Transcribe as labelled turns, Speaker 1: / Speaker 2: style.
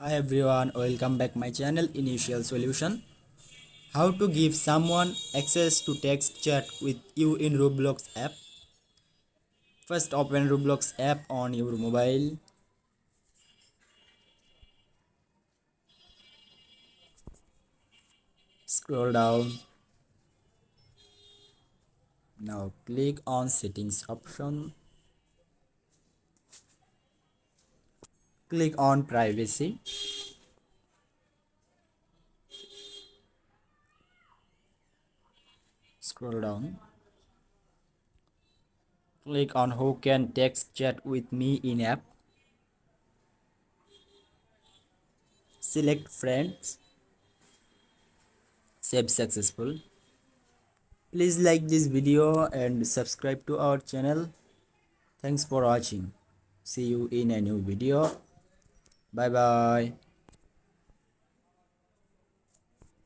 Speaker 1: Hi everyone, welcome back my channel Initial Solution. How to give someone access to text chat with you in Roblox app. First open Roblox app on your mobile. Scroll down. Now click on settings option. Click on privacy. Scroll down. Click on who can text chat with me in app. Select friends. Save successful. Please like this video and subscribe to our channel. Thanks for watching. See you in a new video. Bye bye.